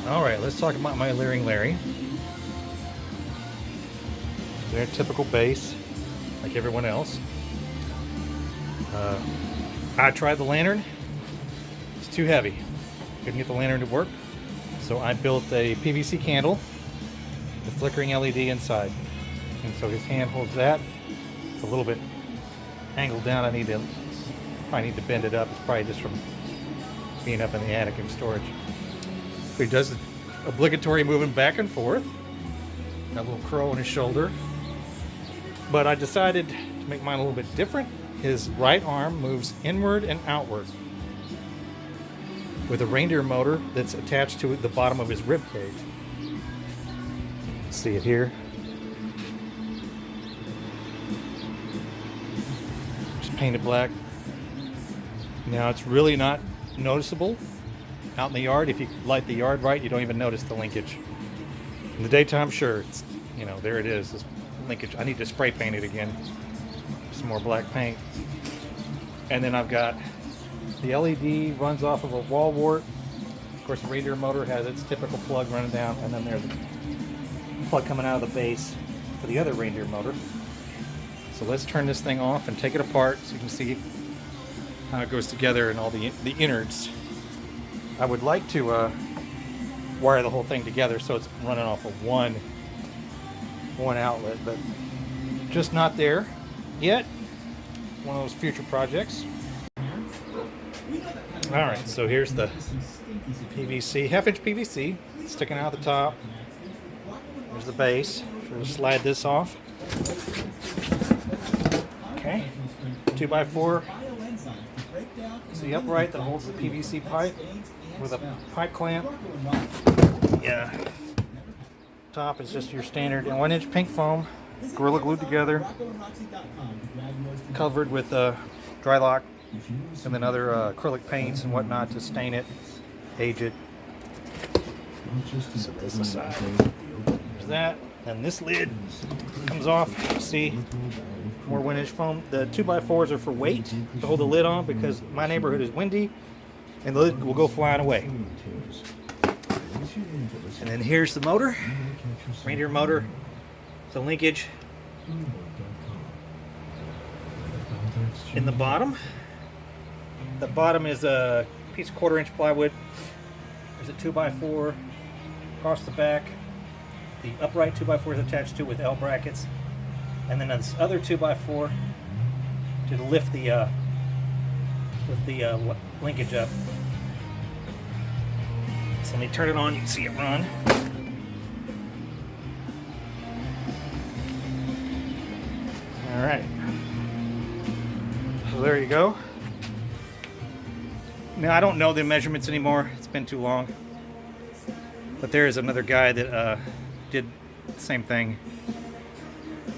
Alright, let's talk about my Leering Larry. They're a typical base, like everyone else. I tried the lantern. It's too heavy. Couldn't get the lantern to work. So I built a PVC candle with flickering LED inside. And so his hand holds that. It's a little bit angled down. I probably need to bend it up. It's probably just from being up in the attic in storage. So he does the obligatory moving back and forth. Got a little curl on his shoulder. But I decided to make mine a little bit different. His right arm moves inward and outward with a reindeer motor that's attached to the bottom of his rib cage. See it here. Just painted black. Now it's really not noticeable out in the yard. If you light the yard right, you don't even notice the linkage. In the daytime, sure, it's, you know, there it is. This linkage. I need to spray paint it again. Some more black paint. And then I've got the LED runs off of a wall wart. Of course, the reindeer motor has its typical plug running down, and then there's a plug coming out of the base for the other reindeer motor. So let's turn this thing off and take it apart so you can see how it goes together and all the innards. I would like to wire the whole thing together so it's running off of one outlet, but just not there yet. One of those future projects. Alright, so here's the PVC, half-inch PVC sticking out the top. There's the base. So we'll slide this off. Okay, 2x4. It's the upright that holds the PVC pipe with a pipe clamp. Yeah. Top is just your standard 1-inch pink foam, Gorilla glued together, covered with dry lock, and then other acrylic paints and whatnot to stain it, age it. Set this aside. There's that. And this lid comes off. See, more 1-inch foam. The 2x4s are for weight to hold the lid on because my neighborhood is windy and the lid will go flying away. And then here's the motor, reindeer motor, the linkage in the bottom. The bottom is a piece of 1/4-inch plywood. There's a 2x4 across the back. The upright 2x4 is attached to with L brackets, and then this other 2x4 to lift the linkage up. So let me turn it on. You can see it run. All right. So there you go. Now I don't know the measurements anymore. It's been too long. But there is another guy that did the same thing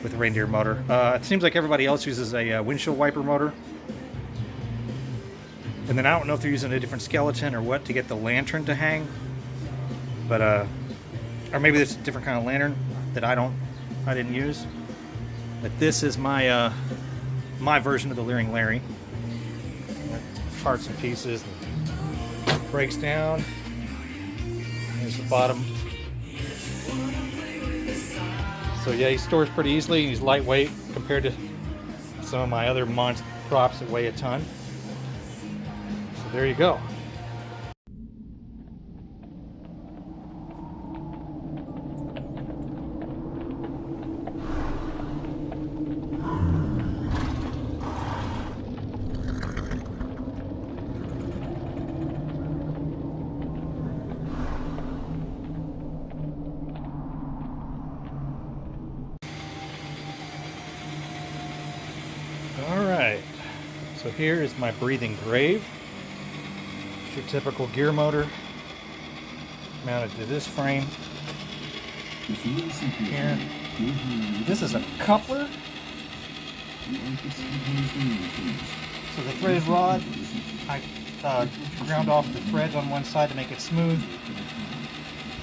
with the reindeer motor. It seems like everybody else uses a windshield wiper motor. And then I don't know if they're using a different skeleton or what to get the lantern to hang. But or maybe there's a different kind of lantern that I didn't use. But this is my my version of the Leering Larry. Parts and pieces. Breaks down. Here's the bottom. So yeah, he stores pretty easily. He's lightweight compared to some of my other monster props that weigh a ton. So there you go. Alright, so here is my breathing grave. It's your typical gear motor mounted to this frame here. This is a coupler. So the threaded rod, I ground off the threads on one side to make it smooth,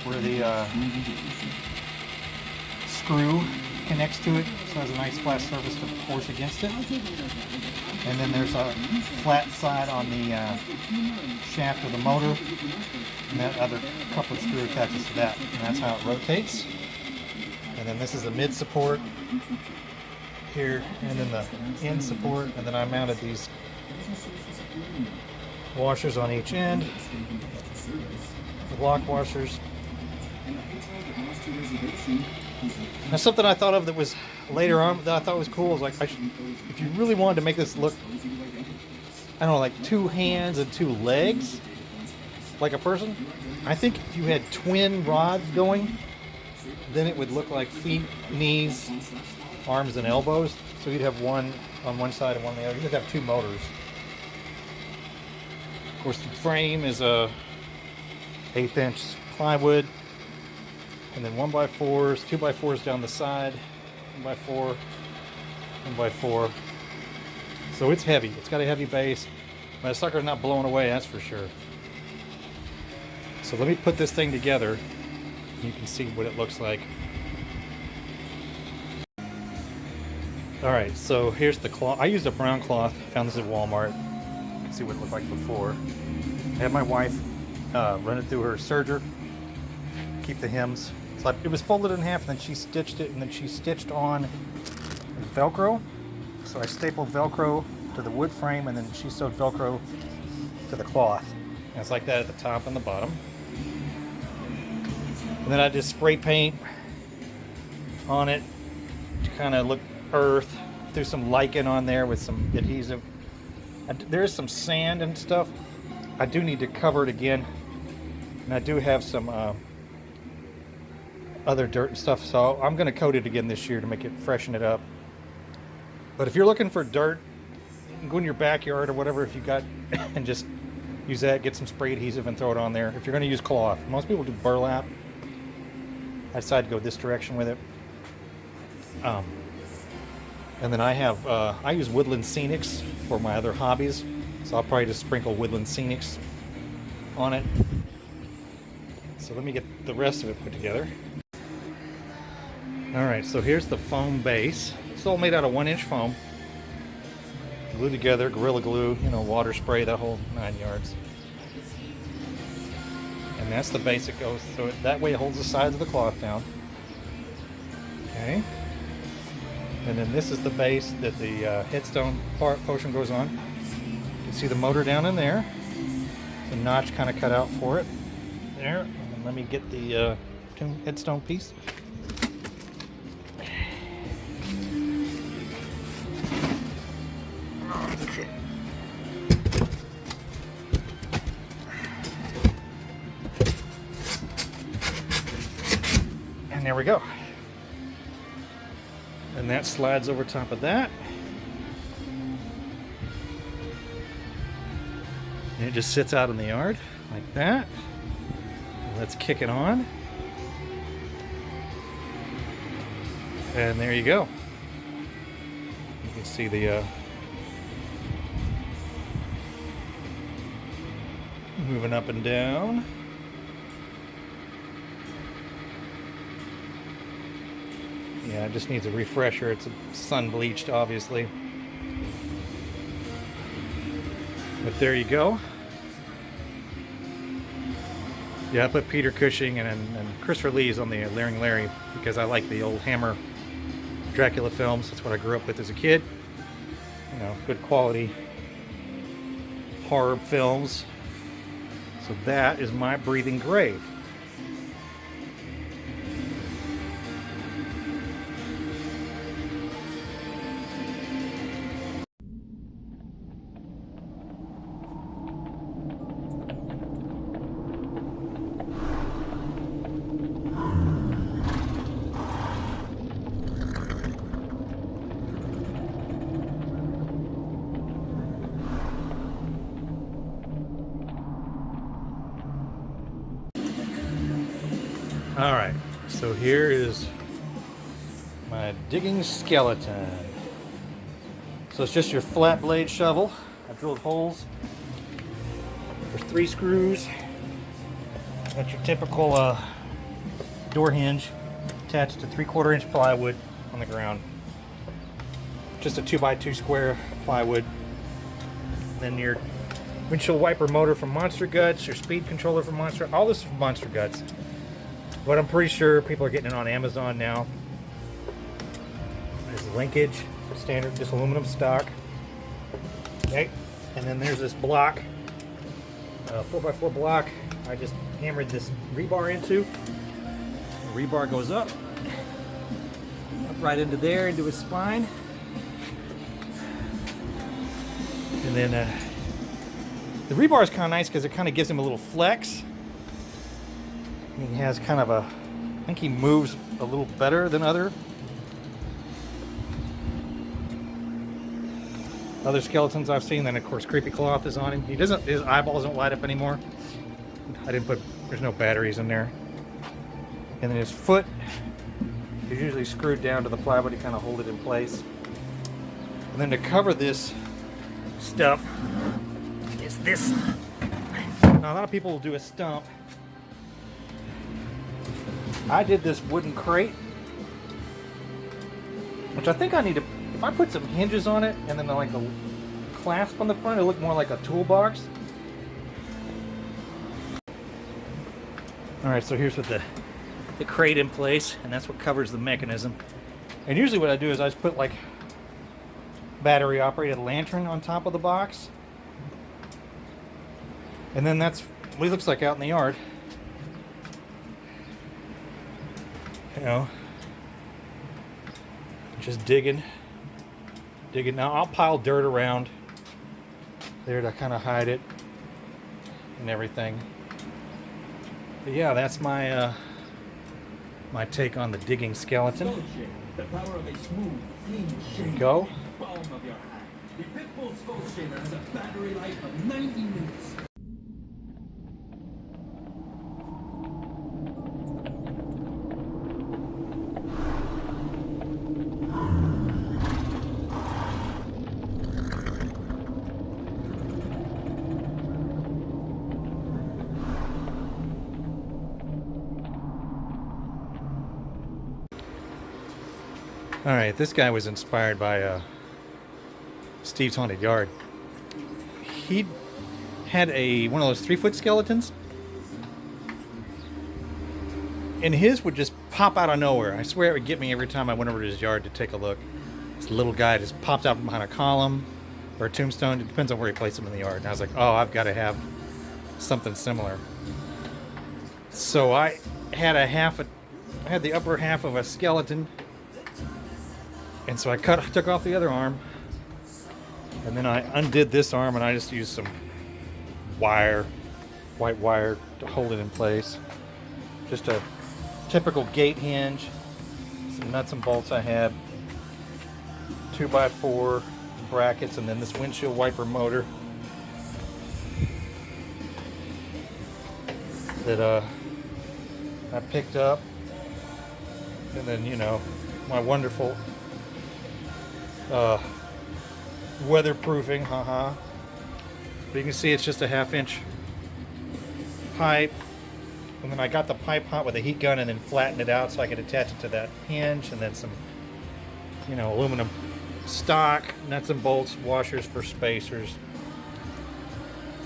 where the screw connects to it, so it has a nice flat surface to force against it. And then there's a flat side on the shaft of the motor, and that other couplet screw attaches to that, and that's how it rotates. And then this is the mid support here, and then the end support, and then I mounted these washers on each end, the block washers. Now, something I thought of that was later on that I thought was cool is like, if you really wanted to make this look, I don't know, like 2 hands and 2 legs, like a person, I think if you had twin rods going, then it would look like feet, knees, arms, and elbows. So you'd have one on one side and one on the other. You'd have 2 motors. Of course, the frame is a 1/8 inch plywood, and then 1x4s, 2x4s down the side, 1x4, 1x4. So it's heavy. It's got a heavy base. My sucker's not blowing away, that's for sure. So let me put this thing together. You can see what it looks like. Alright, so here's the cloth. I used a brown cloth. Found this at Walmart. You can see what it looked like before. I had my wife run it through her serger. Keep the hems. So it was folded in half, and then she stitched it, and then she stitched on Velcro. So I stapled Velcro to the wood frame, and then she sewed Velcro to the cloth. And it's like that at the top and the bottom. And then I just spray paint on it to kind of look earth. Threw some lichen on there with some adhesive. There's some sand and stuff. I do need to cover it again. And I do have some other dirt and stuff, so I'm going to coat it again this year to make it freshen it up. But if you're looking for dirt, go in your backyard or whatever if you got, and just use that, get some spray adhesive and throw it on there. If you're going to use cloth, most people do burlap. I decided to go this direction with it. And then I use Woodland Scenics for my other hobbies, so I'll probably just sprinkle Woodland Scenics on it. So let me get the rest of it put together. Alright, so here's the foam base. It's all made out of 1-inch foam. Glued together, Gorilla Glue, water spray, that whole 9 yards. And that's the base it goes, so that way it holds the sides of the cloth down. Okay. And then this is the base that the headstone portion goes on. You can see the motor down in there. The notch kind of cut out for it. There. And let me get the headstone piece. Okay. And there we go. And that slides over top of that. And it just sits out in the yard like that. Let's kick it on. And there you go. You can see the moving up and down. Yeah, it just needs a refresher. It's sun bleached, obviously. But there you go. Yeah, I put Peter Cushing and Christopher Lee's on the Leering Larry because I like the old Hammer Dracula films. That's what I grew up with as a kid. Good quality horror films. So that is my breathing grave. Alright, so here is my digging skeleton. So it's just your flat blade shovel. I drilled holes. There's 3 screws. Got your typical door hinge attached to 3/4 inch plywood. on the ground. Just a 2x2 square plywood. Then your windshield wiper motor from Monster Guts, your speed controller from Monster, all this is from Monster Guts. But I'm pretty sure people are getting it on Amazon now. There's linkage, standard, just aluminum stock. Okay, and then there's this block, 4x4 block. I just hammered this rebar into. The rebar goes up right into there, into his spine. And then the rebar is kind of nice because it kind of gives him a little flex. And he has kind of a, I think he moves a little better than other skeletons I've seen. Then of course Creepy Cloth is on him. He doesn't, his eyeballs don't light up anymore. I didn't put, there's no batteries in there. And then his foot is usually screwed down to the plywood to kind of hold it in place. And then to cover this stuff is this. Now a lot of people will do a stump. I did this wooden crate, which I think I need to, if I put some hinges on it and then like a clasp on the front, it'll look more like a toolbox. Alright, so here's with the crate in place, and that's what covers the mechanism. And usually what I do is I just put like battery operated lantern on top of the box, and then that's what he looks like out in the yard. You know, just digging. Now I'll pile dirt around there to kind of hide it and everything. But yeah, that's my my take on the digging skeleton. The power of a smooth, clean There you go. palm of your hand. The Pitbull Skull Shaver has a battery life of 90 minutes. Alright, this guy was inspired by Steve's Haunted Yard. He had one of those 3-foot skeletons, and his would just pop out of nowhere. I swear it would get me every time I went over to his yard to take a look. This little guy just pops out from behind a column or a tombstone. It depends on where he placed him in the yard. And I was like, oh, I've got to have something similar. So I had the upper half of a skeleton. And so I took off the other arm, and then I undid this arm, and I just used some wire, white wire, to hold it in place. Just a typical gate hinge, some nuts and bolts I had, 2x4 brackets, and then this windshield wiper motor that I picked up, and then, you know, my wonderful weatherproofing, but you can see it's just a 1/2-inch pipe, and then I got the pipe hot with a heat gun and then flattened it out so I could attach it to that hinge, and then some, you know, aluminum stock, nuts and bolts, washers for spacers.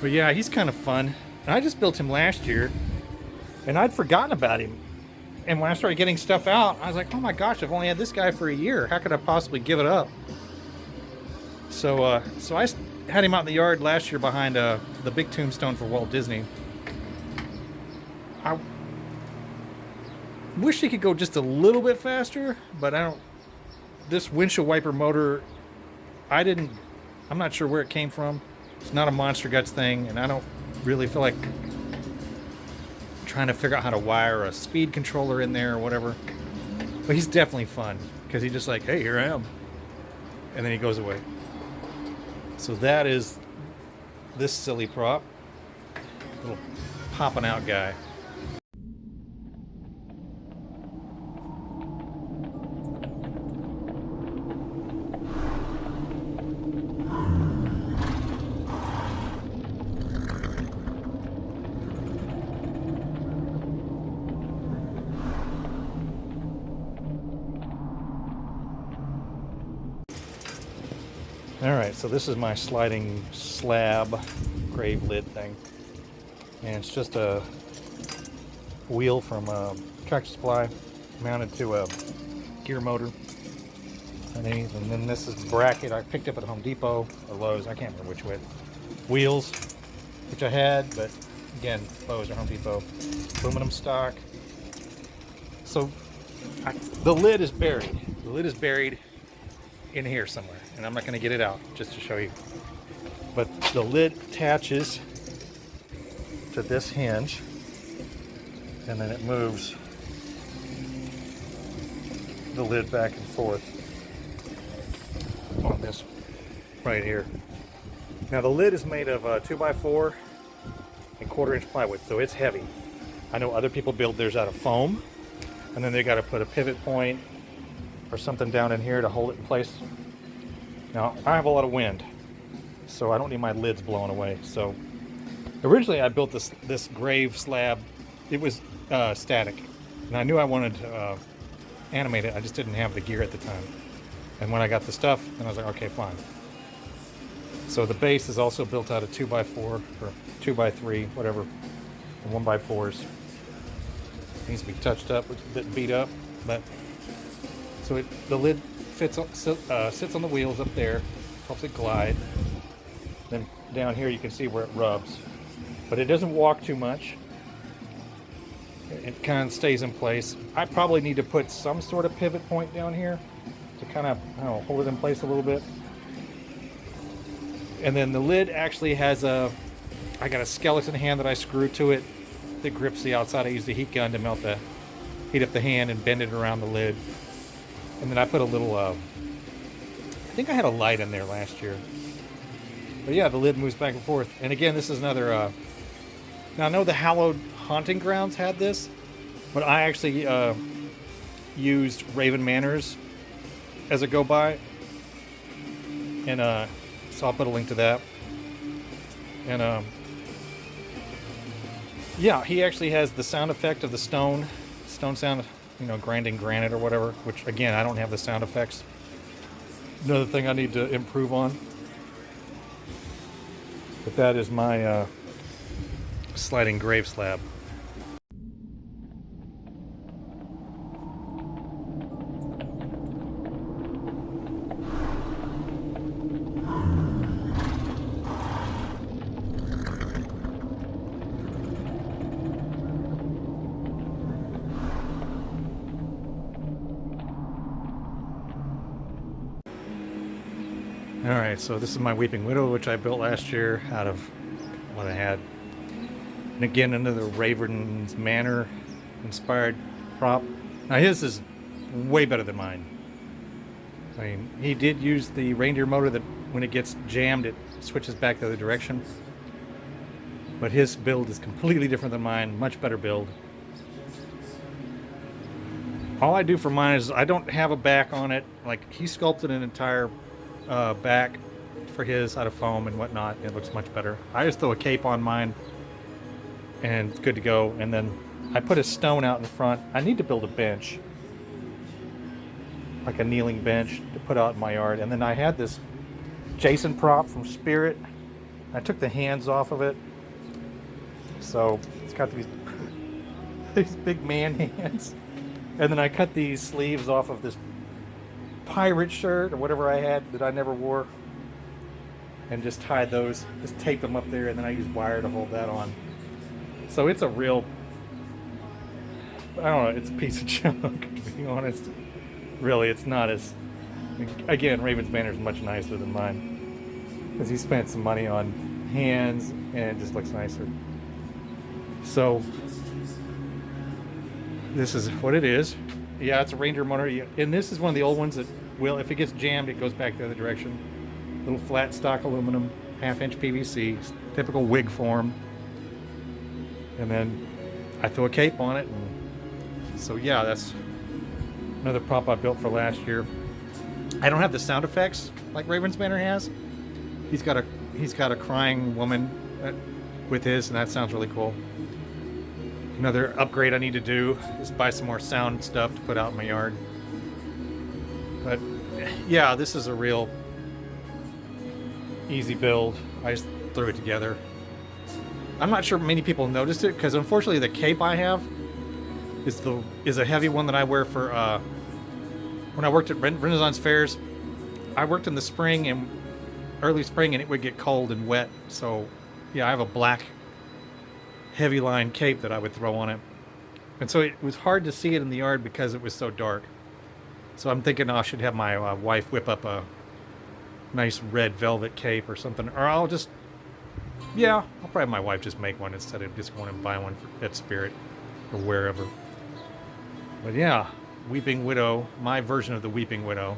But yeah, he's kind of fun. And I just built him last year, and I'd forgotten about him. And when I started getting stuff out, I was like, oh my gosh, I've only had this guy for a year. How could I possibly give it up? So I had him out in the yard last year behind the big tombstone for Walt Disney. I wish he could go just a little bit faster, but this windshield wiper motor, I'm not sure where it came from. It's not a Monster Guts thing, and I don't really feel like trying to figure out how to wire a speed controller in there or whatever. But he's definitely fun, because he's just like, hey, here I am. And then he goes away. So that is this silly prop. Little popping out guy. Alright, so this is my sliding slab grave lid thing. And it's just a wheel from Tractor Supply mounted to a gear motor underneath. And then this is the bracket I picked up at Home Depot or Lowe's, I can't remember which way. Wheels, which I had, but again, Lowe's or Home Depot. Aluminum stock. So the lid is buried. The lid is buried in here somewhere, and I'm not going to get it out just to show you. But the lid attaches to this hinge, and then it moves the lid back and forth on this right here. Now the lid is made of 2x4 and 1/4-inch plywood, so it's heavy. I know other people build theirs out of foam, and then they got to put a pivot point or something down in here to hold it in place. Now I have a lot of wind, so I don't need my lids blowing away. So originally I built this grave slab. It was static, and I knew I wanted to animate it. I just didn't have the gear at the time. And when I got the stuff, then I was like, okay, fine. So the base is also built out of 2x4 or 2x3, whatever, and 1x4s. Needs to be touched up, it's a bit beat up, but so the lid sits on the wheels up there, helps it glide. Then down here you can see where it rubs, but it doesn't walk too much. It kind of stays in place. I probably need to put some sort of pivot point down here to kind of, I don't know, hold it in place a little bit. And then the lid actually has I got a skeleton hand that I screw to it that grips the outside. I use the heat gun to heat up the hand and bend it around the lid. And then I put a little, I think I had a light in there last year. But yeah, the lid moves back and forth. And again, this is another, now I know the Hallowed Haunting Grounds had this, but I actually used Raven Manor's as a go-by. And so I'll put a link to that. And yeah, he actually has the sound effect of the stone sound, you know, grinding granite or whatever, which again, I don't have the sound effects. Another thing I need to improve on. But that is my sliding grave slab. Alright, so this is my Weeping Widow, which I built last year out of what I had. And again, another Raven Manor inspired prop. Now his is way better than mine. I mean, he did use the reindeer motor that when it gets jammed, it switches back the other direction. But his build is completely different than mine, much better build. All I do for mine is I don't have a back on it. Like, he sculpted an entire back for his out of foam and whatnot. It looks much better. I just throw a cape on mine and it's good to go. And then I put a stone out in front. I need to build a bench, like a kneeling bench to put out in my yard. And then I had this Jason prop from Spirit. I took the hands off of it, so it's got these these big man hands. And then I cut these sleeves off of this pirate shirt or whatever I had that I never wore, and just tied those, just taped them up there, and then I used wire to hold that on. So it's a real, I don't know, it's a piece of junk, to be honest. Really, it's not as, again, Raven's Manor is much nicer than mine, because he spent some money on hands and it just looks nicer. So this is what it is. Yeah, it's a reindeer motor, and this is one of the old ones that will, if it gets jammed, it goes back the other direction. Little flat stock aluminum, 1/2-inch PVC, typical wig form. And then I throw a cape on it, and so yeah, that's another prop I built for last year. I don't have the sound effects like Raven's Manor has. He's got a crying woman with his, and that sounds really cool. Another upgrade I need to do is buy some more sound stuff to put out in my yard. But yeah, this is a real easy build. I just threw it together. I'm not sure many people noticed it because unfortunately the cape I have is a heavy one that I wear for when I worked at Renaissance fairs. I worked in the spring and early spring and it would get cold and wet. So yeah, I have a black heavy line cape that I would throw on it. And so it was hard to see it in the yard because it was so dark. So I'm thinking I should have my wife whip up a nice red velvet cape or something. Or I'll probably have my wife just make one instead of just going and buy one at Spirit or wherever. But yeah, Weeping Widow, my version of the Weeping Widow.